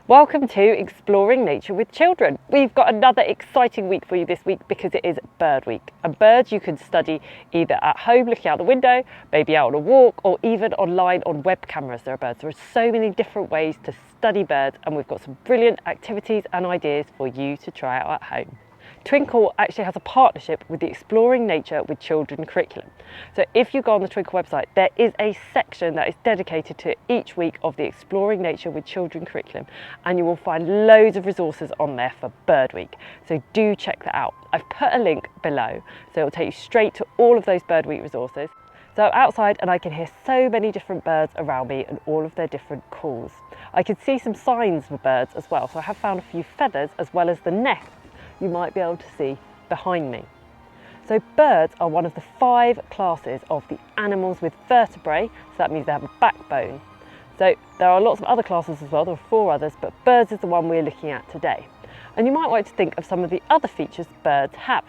Welcome to Exploring Nature with Children. We've got another exciting week for you this week because it is Bird Week. And birds you can study either at home looking out the window, maybe out on a walk, or even online on web cameras. There are so many different ways to study birds, and we've got some brilliant activities and ideas for you to try out at home. Twinkl actually has a partnership with the Exploring Nature with Children curriculum. So if you go on the Twinkl website, there is a section that is dedicated to each week of the Exploring Nature with Children curriculum, and you will find loads of resources on there for Bird Week. So do check that out. I've put a link below, so it will take you straight to all of those Bird Week resources. So I'm outside and I can hear so many different birds around me and all of their different calls. I can see some signs for birds as well, so I have found a few feathers as well as the nests you might be able to see behind me. So birds are one of the 5 classes of the animals with vertebrae, so that means they have a backbone. So there are lots of other classes as well, there are 4 others, but birds is the one we're looking at today. And you might like to think of some of the other features birds have.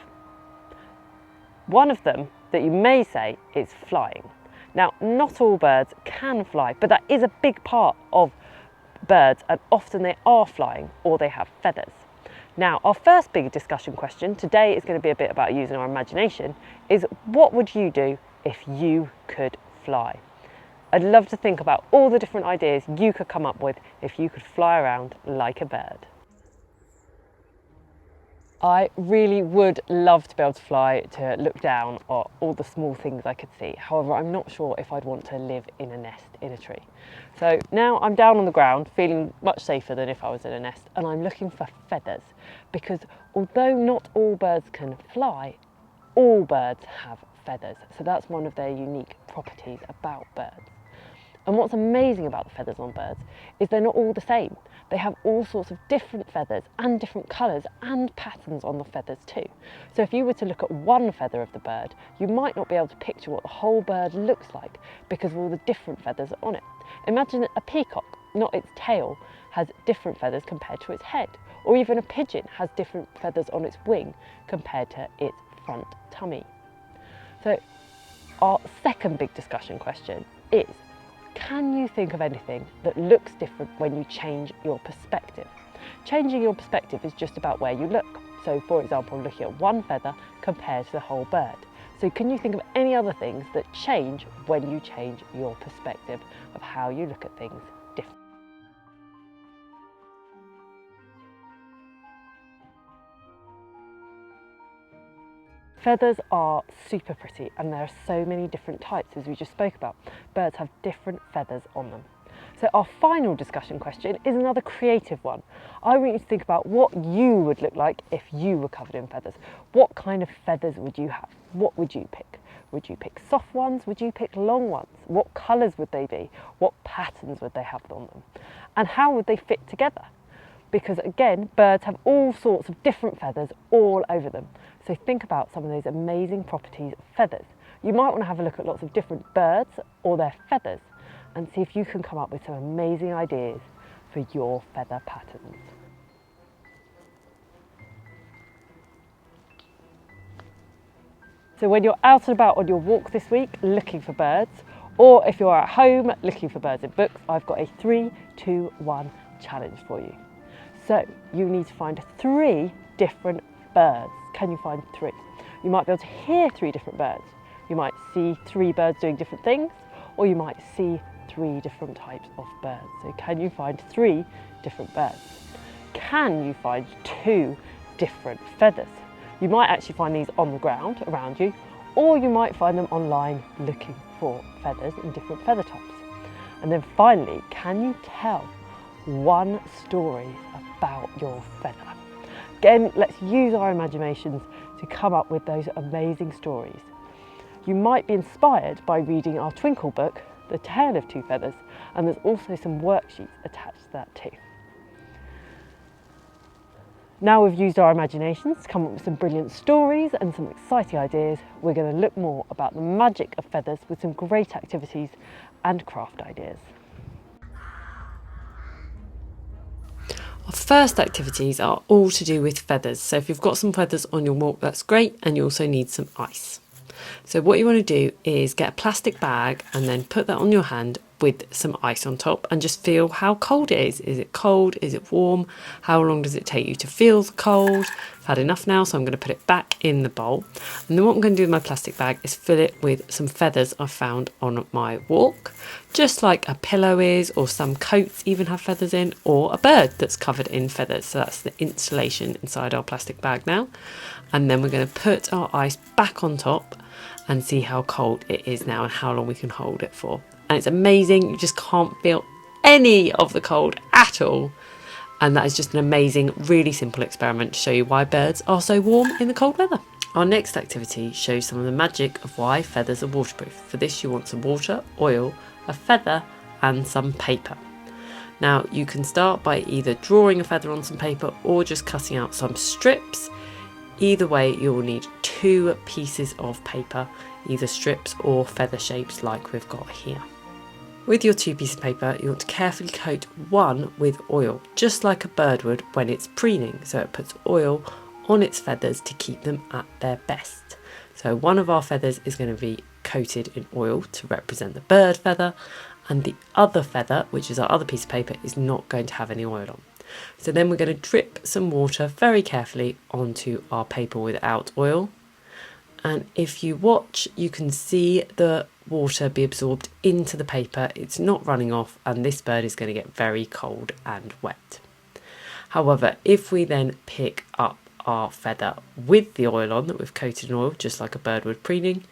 One of them that you may say is flying. Now, not all birds can fly, but that is a big part of birds, and often they are flying or they have feathers. Now, our first big discussion question today is going to be a bit about using our imagination, is what would you do if you could fly? I'd love to think about all the different ideas you could come up with if you could fly around like a bird. I really would love to be able to fly, to look down at all the small things I could see. However, I'm not sure if I'd want to live in a nest in a tree. So now I'm down on the ground, feeling much safer than if I was in a nest, and I'm looking for feathers, because although not all birds can fly, all birds have feathers. So that's one of their unique properties about birds. And what's amazing about the feathers on birds is they're not all the same. They have all sorts of different feathers and different colours and patterns on the feathers too. So if you were to look at one feather of the bird, you might not be able to picture what the whole bird looks like because of all the different feathers on it. Imagine a peacock, not its tail, has different feathers compared to its head. Or even a pigeon has different feathers on its wing compared to its front tummy. So our second big discussion question is, can you think of anything that looks different when you change your perspective? Changing your perspective is just about where you look. So for example, looking at one feather compared to the whole bird. So can you think of any other things that change when you change your perspective of how you look at things differently? Feathers are super pretty, and there are so many different types, as we just spoke about. Birds have different feathers on them. So our final discussion question is another creative one. I want you to think about what you would look like if you were covered in feathers. What kind of feathers would you have? What would you pick? Would you pick soft ones? Would you pick long ones? What colours would they be? What patterns would they have on them? And how would they fit together? Because again, birds have all sorts of different feathers all over them. So think about some of those amazing properties of feathers. You might want to have a look at lots of different birds or their feathers and see if you can come up with some amazing ideas for your feather patterns. So when you're out and about on your walk this week looking for birds, or if you're at home looking for birds in books, I've got a 3, 2, 1 challenge for you. So you need to find 3 different birds. Can you find 3? You might be able to hear 3 different birds. You might see 3 birds doing different things, or you might see 3 different types of birds. So can you find 3 different birds? Can you find 2 different feathers? You might actually find these on the ground around you, or you might find them online looking for feathers in different feather types. And then finally, can you tell 1 story about your feather? Again, let's use our imaginations to come up with those amazing stories. You might be inspired by reading our Twinkl book, The Tale of 2 Feathers, and there's also some worksheets attached to that too. Now we've used our imaginations to come up with some brilliant stories and some exciting ideas, we're going to look more about the magic of feathers with some great activities and craft ideas. Our first activities are all to do with feathers. So if you've got some feathers on your walk, that's great, and you also need some ice. So what you want to do is get a plastic bag and then put that on your hand with some ice on top and just feel how cold it is. Is it cold? Is it warm? How long does it take you to feel the cold? I've had enough now, so I'm going to put it back in the bowl. And then what I'm going to do with my plastic bag is fill it with some feathers I found on my walk, just like a pillow is, or some coats even have feathers in, or a bird that's covered in feathers. So that's the insulation inside our plastic bag now. And then we're going to put our ice back on top and see how cold it is now and how long we can hold it for. And it's amazing, you just can't feel any of the cold at all. And that is just an amazing, really simple experiment to show you why birds are so warm in the cold weather. Our next activity shows some of the magic of why feathers are waterproof. For this you want some water, oil, a feather and some paper. Now you can start by either drawing a feather on some paper or just cutting out some strips. Either way you will need 2 pieces of paper, either strips or feather shapes like we've got here. With your 2 pieces of paper, you want to carefully coat one with oil, just like a bird would when it's preening. So it puts oil on its feathers to keep them at their best. So one of our feathers is going to be coated in oil to represent the bird feather, and the other feather, which is our other piece of paper, is not going to have any oil on. So then we're going to drip some water very carefully onto our paper without oil. And if you watch, you can see the water be absorbed into the paper. It's not running off, and this bird is going to get very cold and wet. However, if we then pick up our feather with the oil on that we've coated in oil, just like a bird would preening,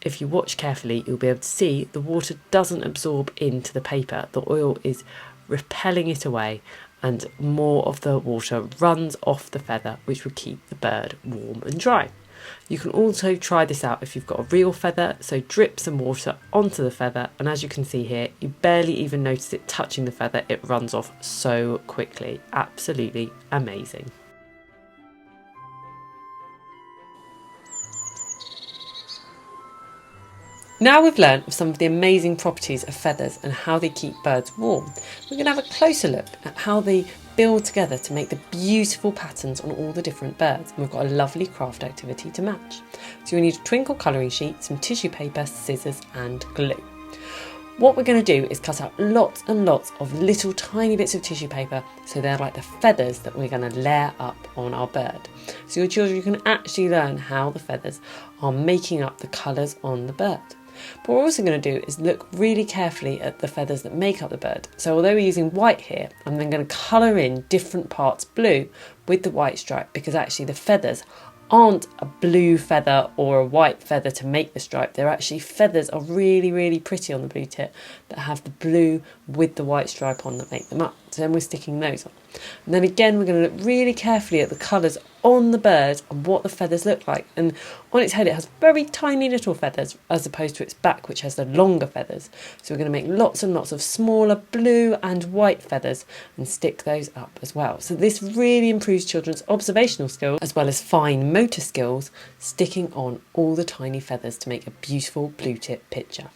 if you watch carefully, you'll be able to see the water doesn't absorb into the paper. The oil is repelling it away, and more of the water runs off the feather, which will keep the bird warm and dry. You can also try this out if you've got a real feather, so drip some water onto the feather, and as you can see here, you barely even notice it touching the feather, it runs off so quickly. Absolutely amazing. Now we've learned of some of the amazing properties of feathers and how they keep birds warm, we're going to have a closer look at how they build together to make the beautiful patterns on all the different birds. And we've got a lovely craft activity to match. So you'll need a twinkle colouring sheet, some tissue paper, scissors and glue. What we're going to do is cut out lots and lots of little tiny bits of tissue paper, so they're like the feathers that we're going to layer up on our bird. So your children can actually learn how the feathers are making up the colours on the bird. But what we're also going to do is look really carefully at the feathers that make up the bird. So although we're using white here, I'm then going to colour in different parts blue with the white stripe, because actually the feathers aren't a blue feather or a white feather to make the stripe. They're actually feathers are really, really pretty on the blue tit that have the blue with the white stripe on that make them up. So then we're sticking those on. And then again, we're going to look really carefully at the colours on the bird and what the feathers look like. And on its head, it has very tiny little feathers as opposed to its back, which has the longer feathers. So we're going to make lots and lots of smaller blue and white feathers and stick those up as well. So this really improves children's observational skills as well as fine motor skills, sticking on all the tiny feathers to make a beautiful blue tit picture.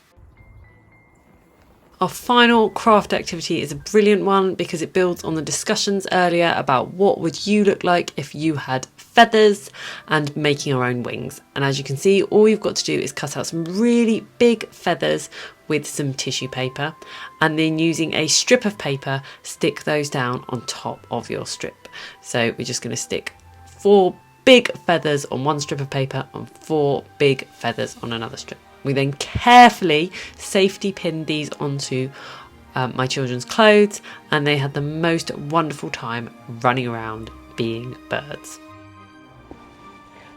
Our final craft activity is a brilliant one because it builds on the discussions earlier about what would you look like if you had feathers and making our own wings. And as you can see, all you've got to do is cut out some really big feathers with some tissue paper, and then using a strip of paper, stick those down on top of your strip. So we're just going to stick 4 big feathers on one strip of paper and 4 big feathers on another strip. We then carefully safety pinned these onto my children's clothes, and they had the most wonderful time running around being birds.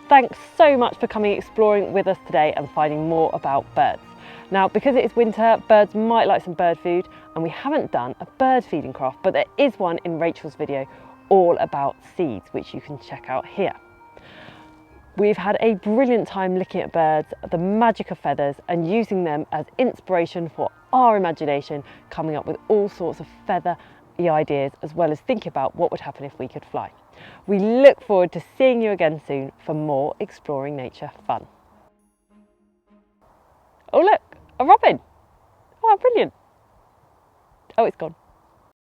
Thanks so much for coming exploring with us today and finding more about birds. Now, because it is winter, birds might like some bird food, and we haven't done a bird feeding craft, but there is one in Rachel's video all about seeds, which you can check out here. We've had a brilliant time looking at birds, the magic of feathers, and using them as inspiration for our imagination, coming up with all sorts of feather ideas, as well as thinking about what would happen if we could fly. We look forward to seeing you again soon for more Exploring Nature fun. Oh look, a robin! Oh, brilliant! Oh, it's gone.